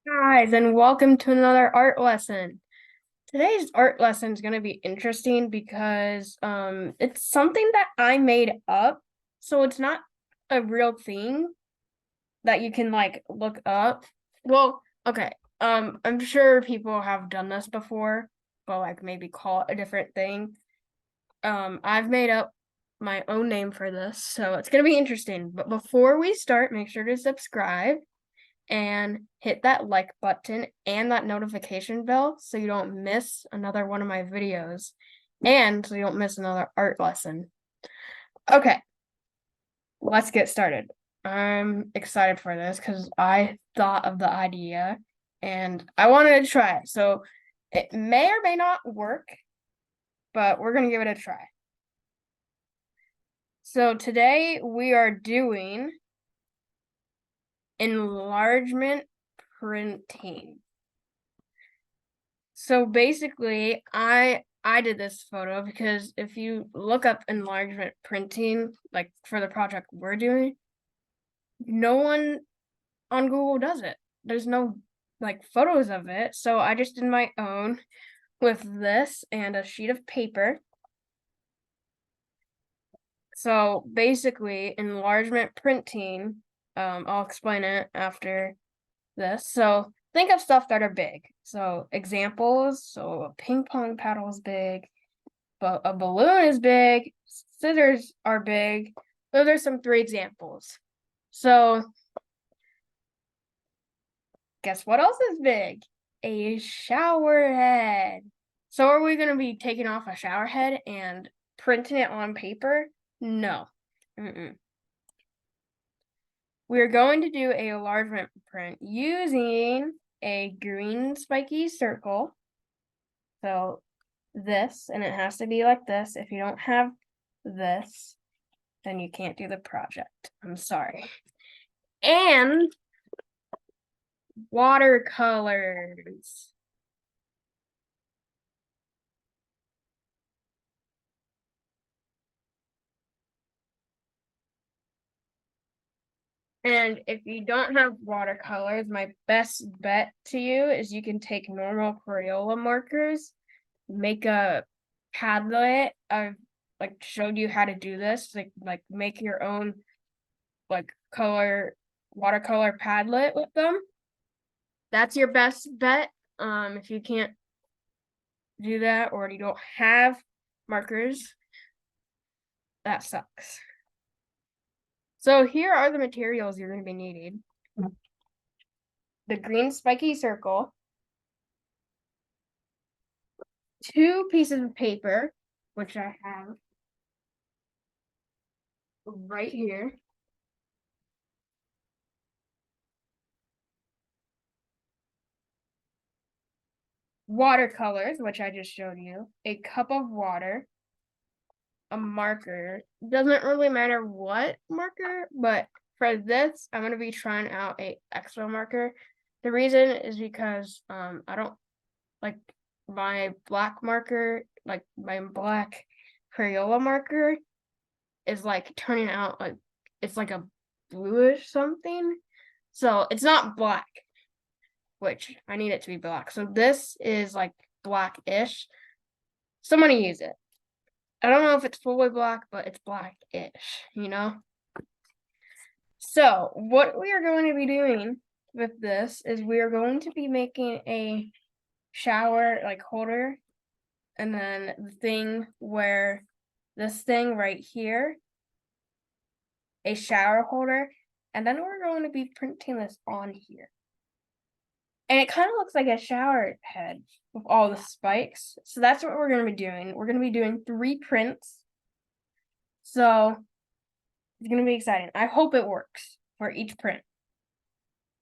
Guys, and welcome to another art lesson. Today's art lesson is going to be interesting because it's something that I made up. So it's not a real thing that you can like look up. Well, okay. I'm sure people have done this before, but like maybe call it a different thing. I've made up my own name for this, so it's going to be interesting. But before we start, make sure to subscribe and hit that like button and that notification bell so you don't miss another one of my videos and so you don't miss another art lesson. Okay, let's get started. I'm excited for this because I thought of the idea and I wanted to try it. So it may or may not work, but we're going to give it a try. So today we are doing enlargement printing. So basically, I did this photo because if you look up enlargement printing, like for the project we're doing, no one on Google does it. There's no like photos of it. So I just did my own with this and a sheet of paper. So basically, enlargement printing, I'll explain it after this. So think of stuff that are big. So examples, so a ping pong paddle is big, but a balloon is big, scissors are big. Those are some three examples. So guess what else is big? A shower head. So are we going to be taking off a shower head and printing it on paper? No. Mm-mm. We're going to do a enlargement print using a green spiky circle. So this, and it has to be like this. If you don't have this, then you can't do the project. I'm sorry. And watercolors. And if you don't have watercolors, my best bet to you is you can take normal Crayola markers, make a Padlet. I've like showed you how to do this, like make your own like watercolor Padlet with them. That's your best bet. If you can't do that or you don't have markers, that sucks. So here are the materials you're going to be needing. The green spiky circle, two pieces of paper, which I have right here, watercolors, which I just showed you, a cup of water, a marker. Doesn't really matter what marker, but for this, I'm going to be trying out a extra marker. The reason is because I don't like my black marker, like my black Crayola marker is like turning out like it's like a bluish something. So it's not black, which I need it to be black. So this is like blackish. So I'm gonna use it. I don't know if it's fully black, but it's blackish. So what we are going to be doing with this is we are going to be making a shower like holder, and then the thing where this thing right here, a shower holder, and then we're going to be printing this on here. And it kind of looks like a shower head with all the spikes. So that's what we're going to be doing. We're going to be doing 3 prints. So it's going to be exciting. I hope it works for each print.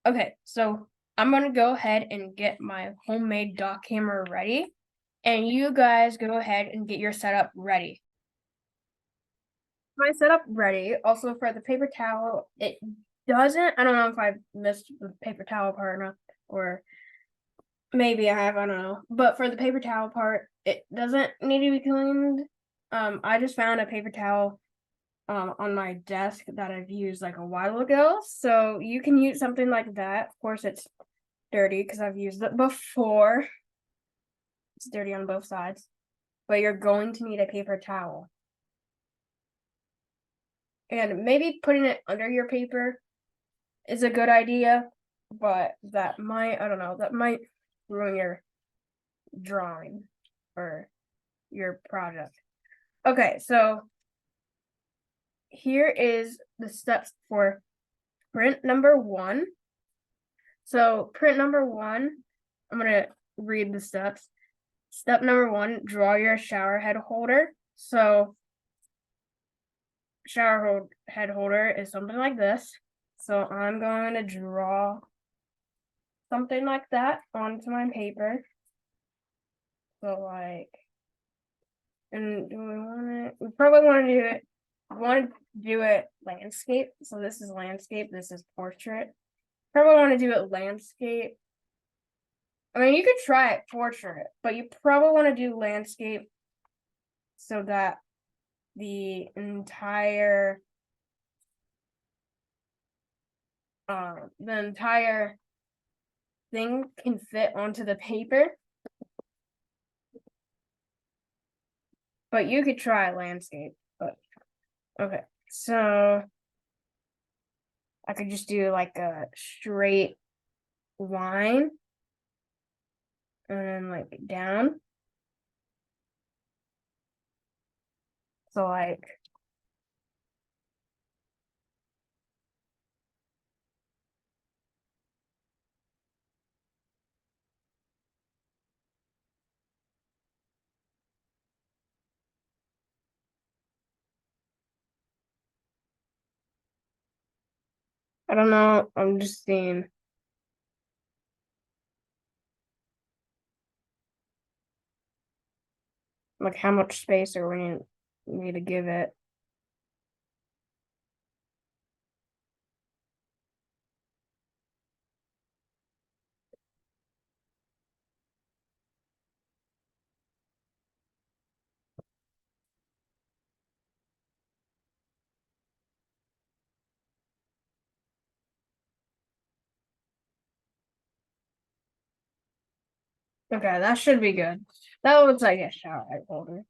Okay, so I'm going to go ahead and get my homemade dock hammer ready. And you guys go ahead and get your setup ready. My setup ready. Also for the paper towel, it doesn't, I don't know if I missed the paper towel part or not, or maybe I have, I don't know. But for the paper towel part, it doesn't need to be cleaned. I just found a paper towel on my desk that I've used like a while ago. So you can use something like that. Of course, it's dirty because I've used it before. It's dirty on both sides. But you're going to need a paper towel. And maybe putting it under your paper is a good idea, but that might, I don't know, that might ruin your drawing or your project. Okay, so here is the steps for print number 1. So print number 1, I'm gonna read the steps. Step number 1, draw your shower head holder. So shower head holder is something like this. So I'm going to draw something like that onto my paper. So like, and do we want it? We probably want to do it. Want to do it landscape. So this is landscape. This is portrait. Probably want to do it landscape. I mean, you could try it portrait, but you probably want to do landscape so that the entire thing can fit onto the paper. But you could try landscape. But okay, so I could just do like a straight line and then like down. So like I don't know. I'm just seeing like how much space are we need to give it. Okay, that should be good. That looks like a shower head holder.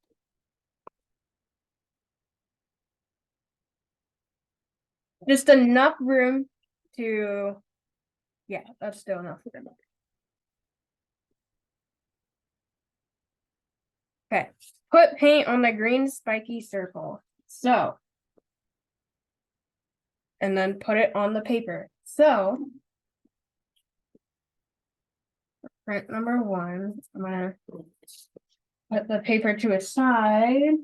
Just enough room to, yeah, that's still enough room. Okay, put paint on the green spiky circle. So, and then put it on the paper. So, print number 1, I'm gonna put the paper to a side.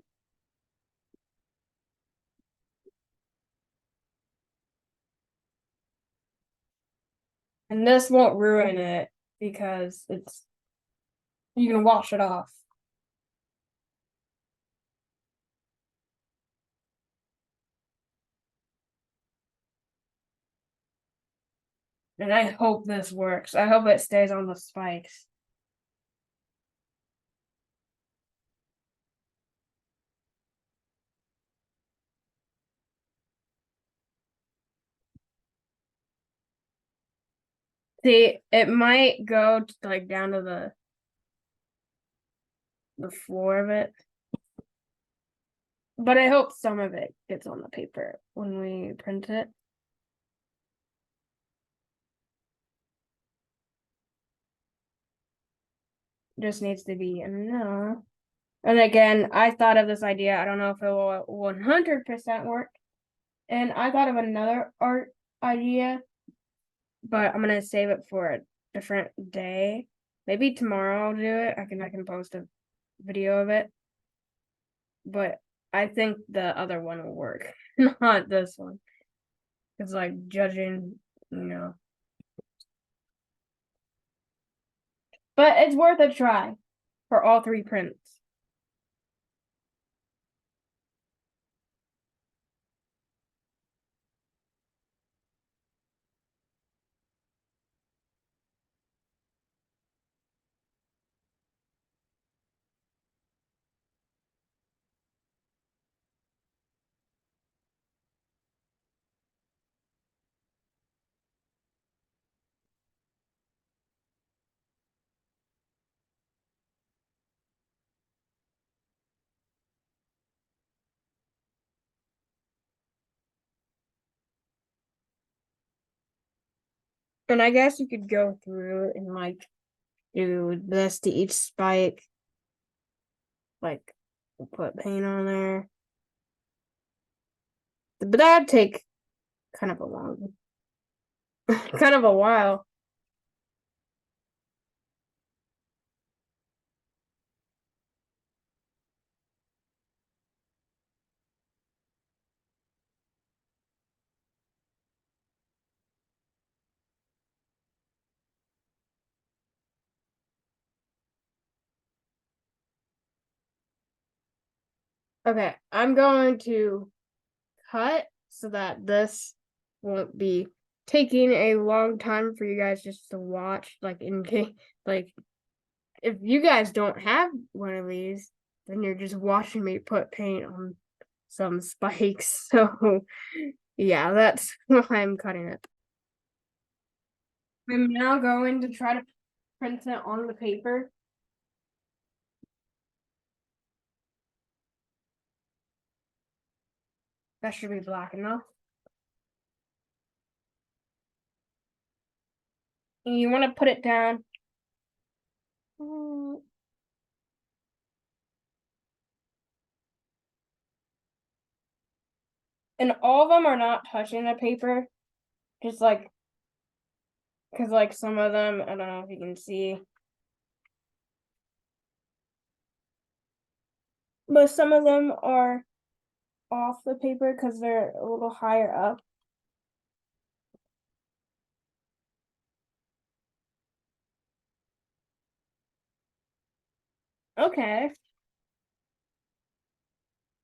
And this won't ruin it because you can wash it off. And I hope this works. I hope it stays on the spikes. See, it might go to, like down to the floor of it. But I hope some of it gets on the paper when we print it. Just needs to be enough. And again, I thought of this idea. I don't know if it will 100% work. And I thought of another art idea, but I'm gonna save it for a different day. Maybe tomorrow I'll do it. I can post a video of it. But I think the other one will work, not this one. It's like judging, you know. But it's worth a try for all 3 prints. And I guess you could go through and like do this to each spike, like put paint on there. But that'd take kind of a long, kind of a while. Okay, I'm going to cut so that this won't be taking a long time for you guys just to watch. Like in case, like if you guys don't have one of these, then you're just watching me put paint on some spikes. So yeah, that's why I'm cutting it. I'm now going to try to print it on the paper. That should be black enough. And you want to put it down. And all of them are not touching the paper. Just like, because like some of them, I don't know if you can see, but some of them are off the paper because they're a little higher up. Okay.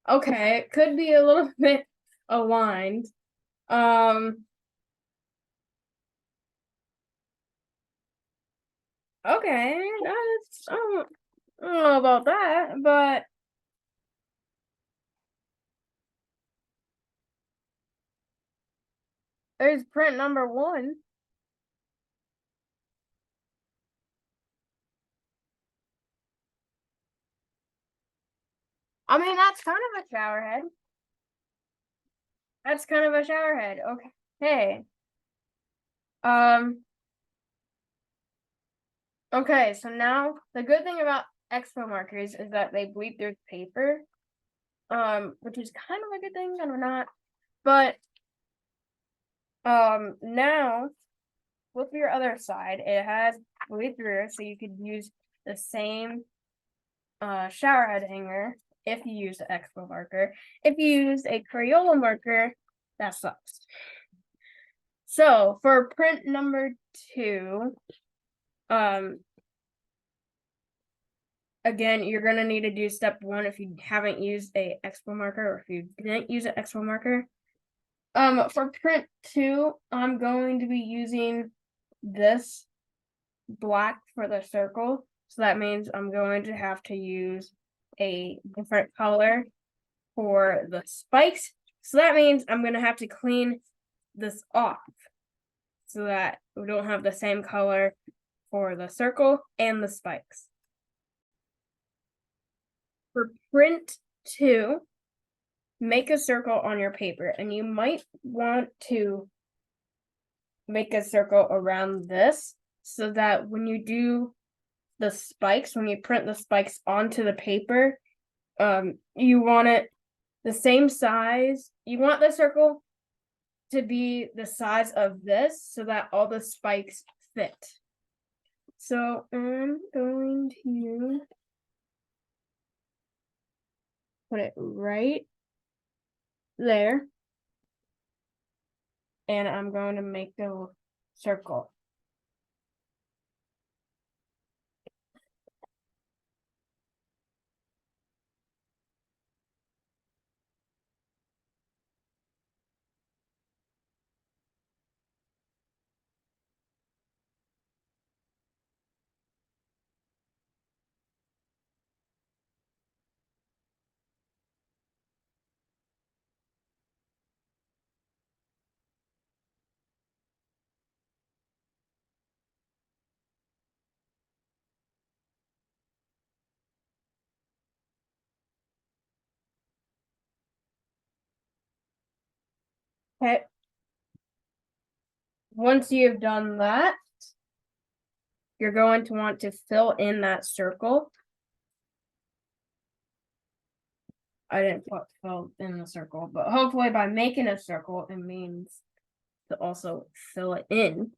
Okay. It could be a little bit aligned. Um, okay. I don't know about that, but there's print number one. I mean, that's kind of a shower head. That's kind of a shower head. Okay. Hey. Um, okay, so now the good thing about expo markers is that they bleed through paper. Which is kind of a good thing, kind of not. But now with your other side, it has bleed through, so you could use the same shower head hanger if you use the expo marker. If you use a Crayola marker, that sucks. So for print number 2, um, again, you're gonna need to do step 1 if you haven't used a expo marker or if you didn't use an expo marker. For print 2, I'm going to be using this black for the circle. So that means I'm going to have to use a different color for the spikes. So that means I'm going to have to clean this off so that we don't have the same color for the circle and the spikes. For print 2, make a circle on your paper, and you might want to make a circle around this so that when you do the spikes, when you print the spikes onto the paper, you want it the same size. You want the circle to be the size of this so that all the spikes fit. So I'm going to put it right there. And I'm going to make a circle. Okay. Once you've done that, you're going to want to fill in that circle. I didn't put fill in the circle, but hopefully by making a circle, it means to also fill it in.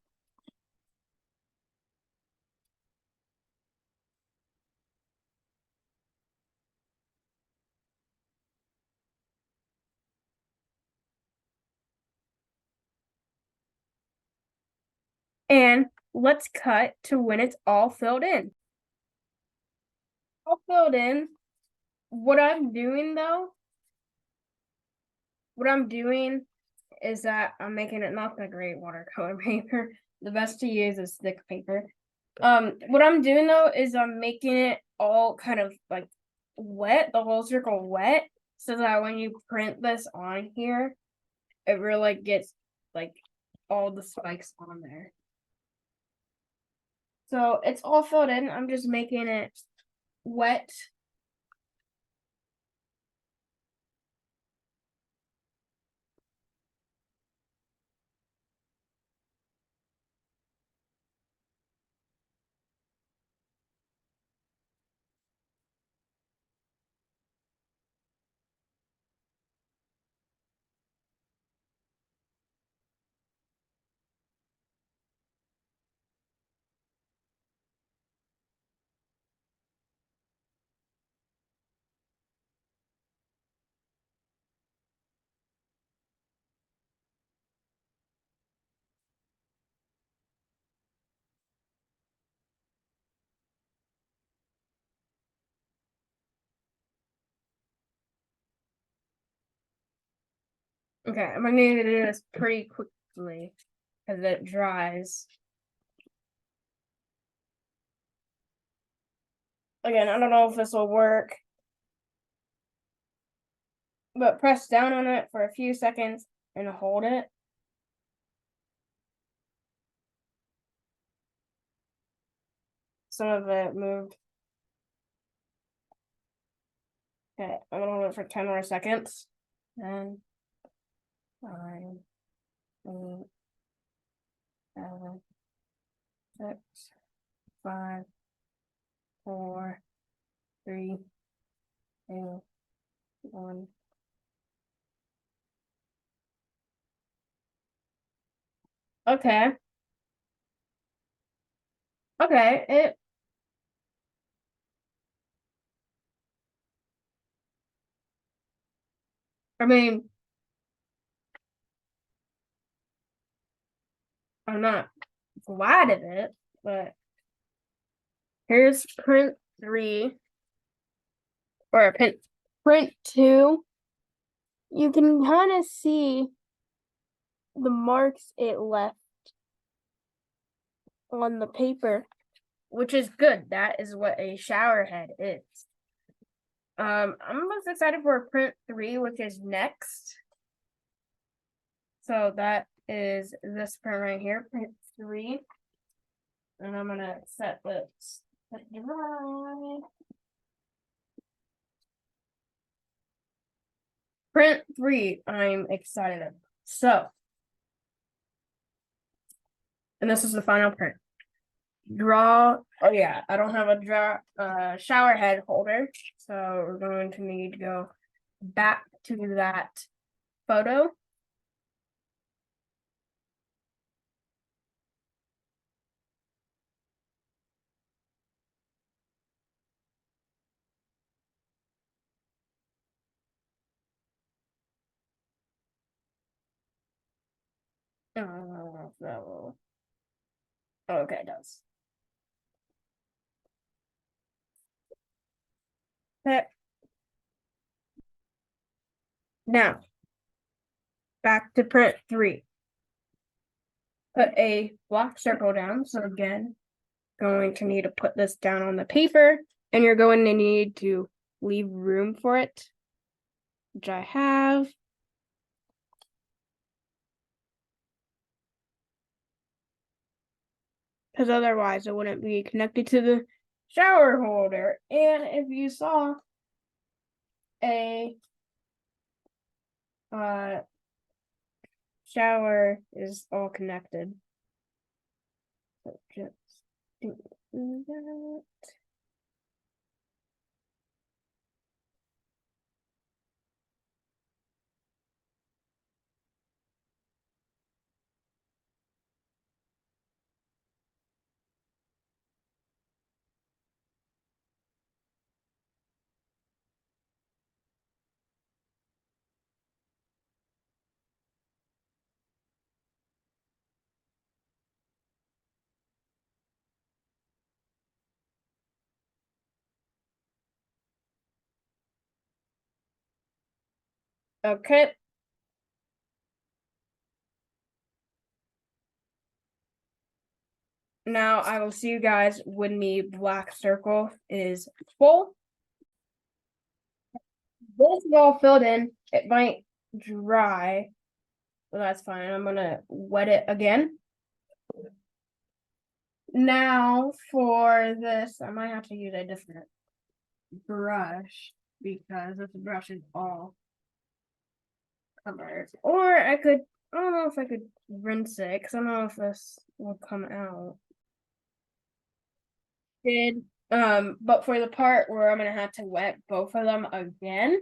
And let's cut to when it's all filled in. All filled in. What I'm doing is that I'm making it not the great watercolor paper. The best to use is thick paper. What I'm doing though is I'm making it all kind of like wet, the whole circle wet, so that when you print this on here, it really gets like all the spikes on there. So it's all filled in. I'm just making it wet. Okay, I'm gonna need to do this pretty quickly because it dries. Again, I don't know if this will work, but press down on it for a few seconds and hold it. Some of it moved. Okay, I'm gonna hold it for 10 more seconds. 10, 9, 8, 7, 6, 5, 4, 3, 2, 1. Okay. Okay, I mean, I'm not glad of it, but here's print 3 or print 2. You can kind of see the marks it left on the paper, which is good. That is what a shower head is. I'm most excited for print 3, which is next. So that is this print right here, print 3. And I'm gonna set this to dry. Print 3, I'm excited about. So, and this is the final print. Draw. Oh yeah, I don't have a shower head holder, so we're going to need to go back to that photo. So, okay, it does. Okay. Now, back to print 3. Put a black circle down. So again, going to need to put this down on the paper, and you're going to need to leave room for it, which I have. Because otherwise it wouldn't be connected to the shower holder. And if you saw a shower is all connected. So just do that. Okay. Now I will see you guys when the black circle is full. This is all filled in. It might dry, but that's fine. I'm gonna wet it again. Now for this, I might have to use a different brush because this brush is all covered. Or I don't know if I could rinse it because I don't know if this will come out. But for the part where I'm gonna have to wet both of them again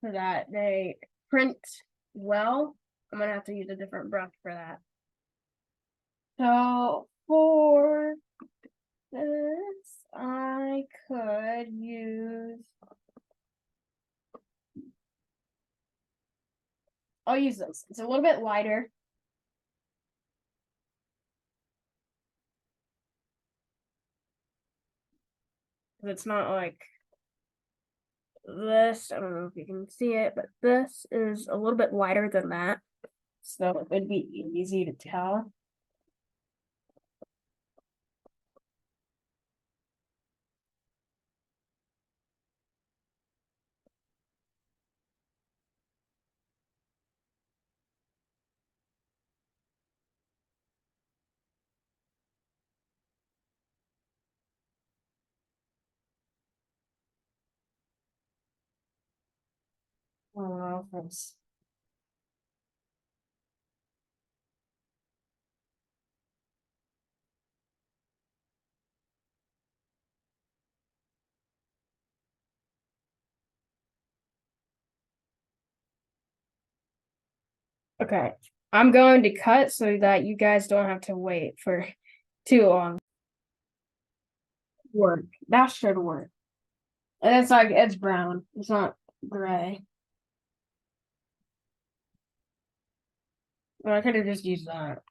so that they print well, I'm gonna have to use a different brush for that. So for this, I could use. I'll use this. It's a little bit lighter. It's not like this. I don't know if you can see it, but this is a little bit lighter than that. So it would be easy to tell. I don't know if it's okay. I'm going to cut so that you guys don't have to wait for too long. Work. That should work. And it's like it's brown. It's not gray. Well, I could have just used that.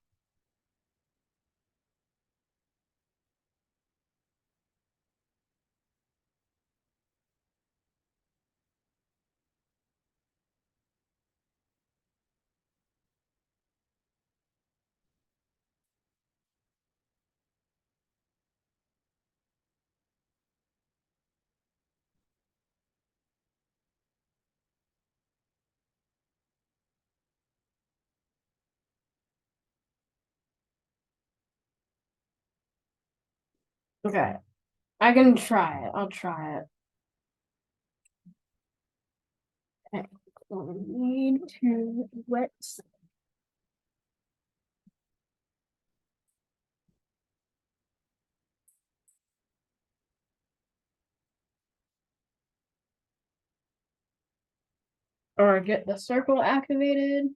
Okay. I can try it. I'll try it. Okay. So we need to wet or get the circle activated.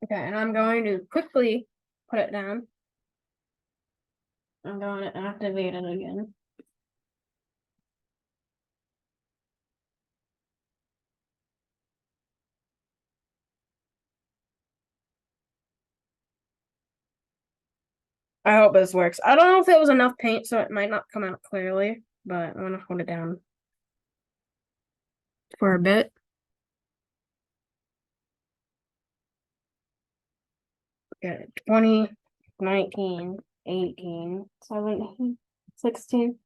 Okay, and I'm going to quickly put it down. I'm going to activate it again. I hope this works. I don't know if it was enough paint, so it might not come out clearly, but I'm gonna hold it down for a bit. Okay, 20, 19, 18, 17, 16,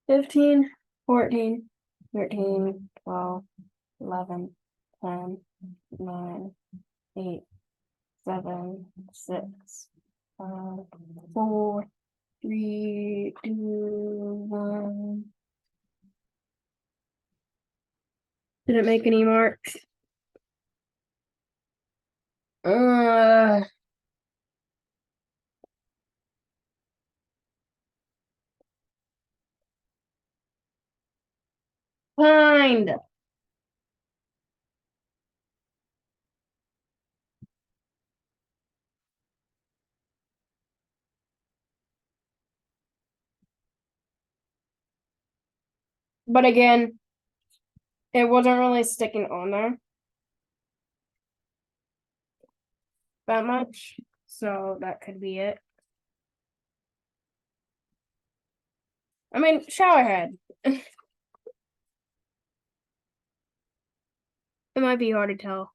15, 14, 13, 12, 11, 10, 9, 8, 7, 6, 5, 4, 3, 2, 1. Did it make any marks? Uh, Find. But again, it wasn't really sticking on there that much, so that could be it. I mean, shower head. It might be hard to tell,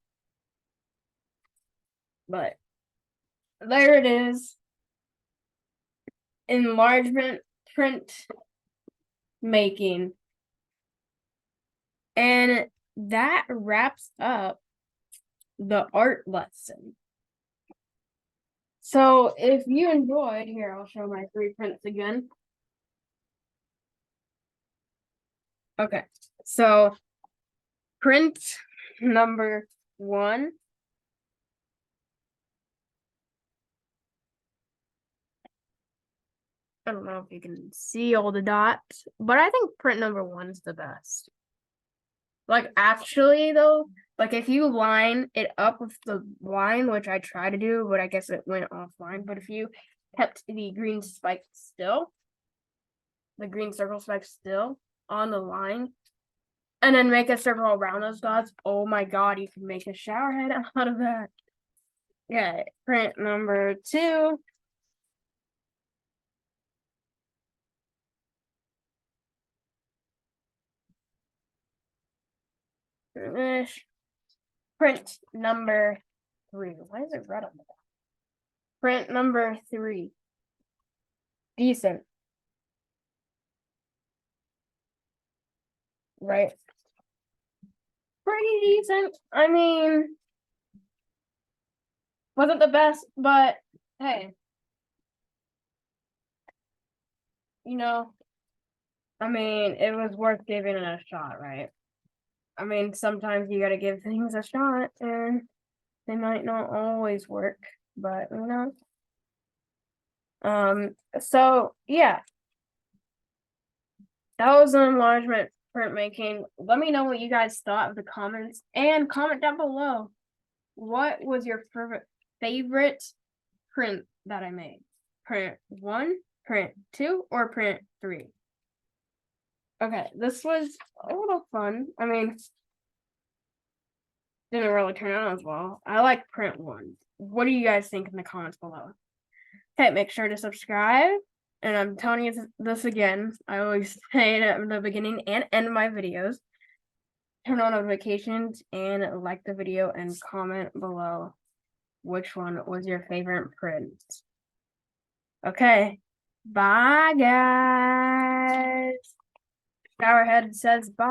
but there it is. Enlargement print making. And that wraps up the art lesson. So if you enjoyed, here, I'll show my 3 prints again. Okay, so print number 1. I don't know if you can see all the dots, but I think print number 1's the best. Like, actually, though, like if you line it up with the line, which I try to do, but I guess it went offline. But if you kept the green spike still, the green circle spike still on the line, and then make a circle around those dots, oh my god, you can make a shower head out of that. Yeah, print number 2. Finish. Print number 3. Why is it red on the back? Print number 3. Decent. Right? Pretty decent. I mean, wasn't the best, but hey, you know, I mean, it was worth giving it a shot, right? I mean, sometimes you gotta give things a shot, and they might not always work, but you know. So yeah, that was an enlargement printmaking. Let me know what you guys thought of the comments, and comment down below. What was your favorite print that I made? Print 1, print 2, or print 3? Okay, this was a little fun. I mean, didn't really turn out as well. I like print 1. What do you guys think in the comments below? Okay, make sure to subscribe. And I'm telling you this again. I always say it at the beginning and end of my videos. Turn on notifications and like the video and comment below which one was your favorite print. Okay, bye guys. Showerhead says bye.